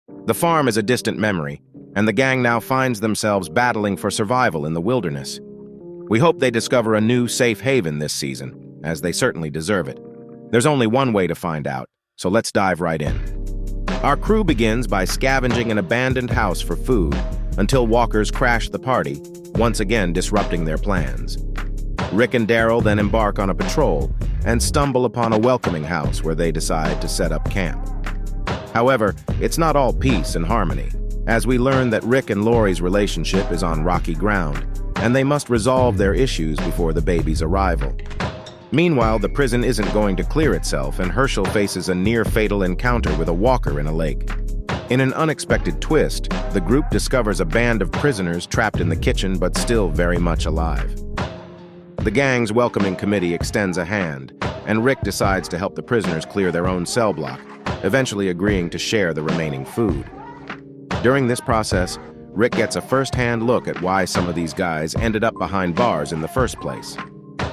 The farm is a distant memory, and the gang now finds themselves battling for survival in the wilderness. We hope they discover a new safe haven this season, as they certainly deserve it. There's only one way to find out, so let's dive right in. Our crew begins by scavenging an abandoned house for food until walkers crash the party, once again disrupting their plans. Rick and Daryl then embark on a patrol and stumble upon a welcoming house where they decide to set up camp. However, it's not all peace and harmony, as we learn that Rick and Lori's relationship is on rocky ground, and they must resolve their issues before the baby's arrival. Meanwhile, the prison isn't going to clear itself, and Herschel faces a near-fatal encounter with a walker in a lake. In an unexpected twist, the group discovers a band of prisoners trapped in the kitchen but still very much alive. The gang's welcoming committee extends a hand, and Rick decides to help the prisoners clear their own cell block, eventually agreeing to share the remaining food. During this process, Rick gets a first-hand look at why some of these guys ended up behind bars in the first place.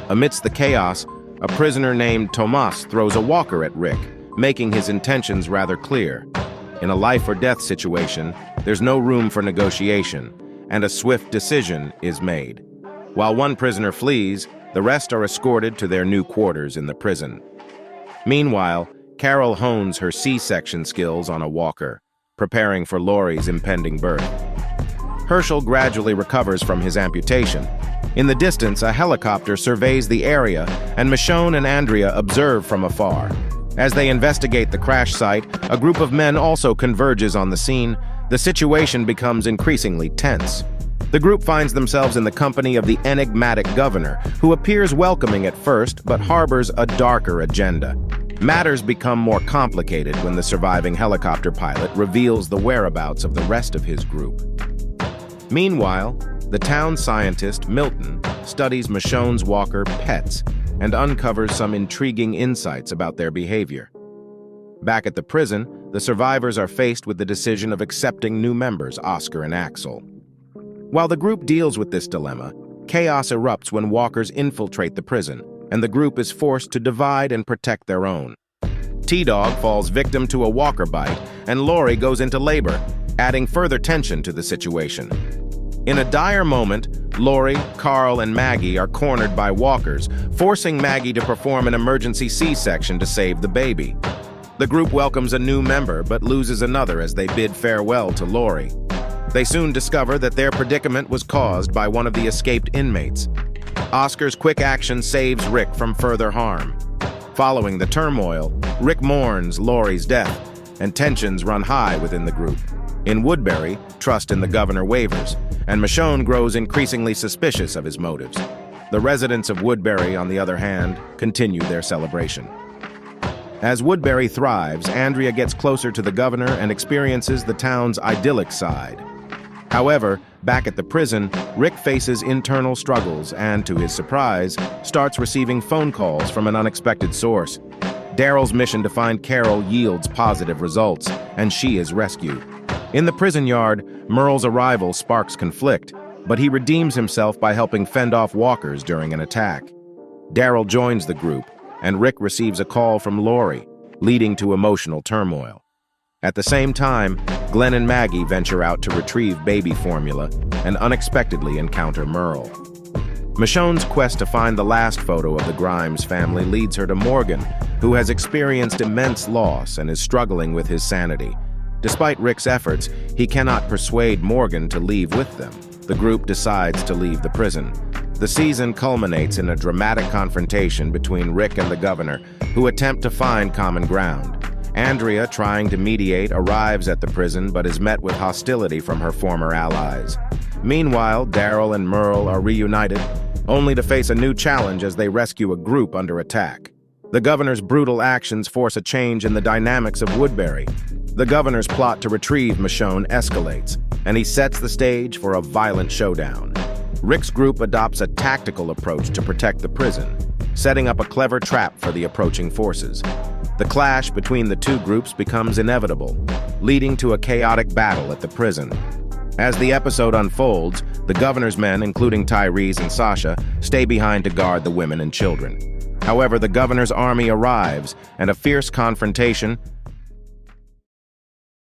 Amidst the chaos, a prisoner named Tomas throws a walker at Rick, making his intentions rather clear. In a life-or-death situation, there's no room for negotiation, and a swift decision is made. While one prisoner flees, the rest are escorted to their new quarters in the prison. Meanwhile, Carol hones her C-section skills on a walker, preparing for Lori's impending birth. Herschel gradually recovers from his amputation. In the distance, a helicopter surveys the area, and Michonne and Andrea observe from afar. As they investigate the crash site, a group of men also converges on the scene. The situation becomes increasingly tense. The group finds themselves in the company of the Enigmatic Governor, who appears welcoming at first but harbors a darker agenda. Matters become more complicated when the surviving helicopter pilot reveals the whereabouts of the rest of his group. Meanwhile, the town scientist, Milton, studies Michonne's walker, Pets, and uncovers some intriguing insights about their behavior. Back at the prison, the survivors are faced with the decision of accepting new members, Oscar and Axel. While the group deals with this dilemma, chaos erupts when walkers infiltrate the prison, and the group is forced to divide and protect their own. T-Dog falls victim to a walker bite, and Lori goes into labor, adding further tension to the situation. In a dire moment, Lori, Carl, and Maggie are cornered by walkers, forcing Maggie to perform an emergency C-section to save the baby. The group welcomes a new member but loses another as they bid farewell to Lori. They soon discover that their predicament was caused by one of the escaped inmates. Oscar's quick action saves Rick from further harm. Following the turmoil, Rick mourns Lori's death, and tensions run high within the group. In Woodbury, trust in the governor wavers, and Michonne grows increasingly suspicious of his motives. The residents of Woodbury, on the other hand, continue their celebration. As Woodbury thrives, Andrea gets closer to the governor and experiences the town's idyllic side. However, back at the prison, Rick faces internal struggles and, to his surprise, starts receiving phone calls from an unexpected source. Daryl's mission to find Carol yields positive results, and she is rescued. In the prison yard, Merl'S arrival sparks conflict, but he redeems himself by helping fend off walkers during an attack. Daryl joins the group, and Rick receives a call from Lori, leading to emotional turmoil. At the same time, Glenn and Maggie venture out to retrieve baby formula and unexpectedly encounter Merle. Michonne's quest to find the last photo of the Grimes family leads her to Morgan, who has experienced immense loss and is struggling with his sanity. Despite Rick's efforts, he cannot persuade Morgan to leave with them. The group decides to leave the prison. The season culminates in a dramatic confrontation between Rick and the governor, who attempt to find common ground. Andrea, trying to mediate, arrives at the prison but is met with hostility from her former allies. Meanwhile, Daryl and Merle are reunited, only to face a new challenge as they rescue a group under attack. The governor's brutal actions force a change in the dynamics of Woodbury. The governor's plot to retrieve Michonne escalates, and he sets the stage for a violent showdown. Rick's group adopts a tactical approach to protect the prison, setting up a clever trap for the approaching forces. The clash between the two groups becomes inevitable, leading to a chaotic battle at the prison. As the episode unfolds, the governor's men, including Tyrese and Sasha, stay behind to guard the women and children. However, the governor's army arrives, and a fierce confrontation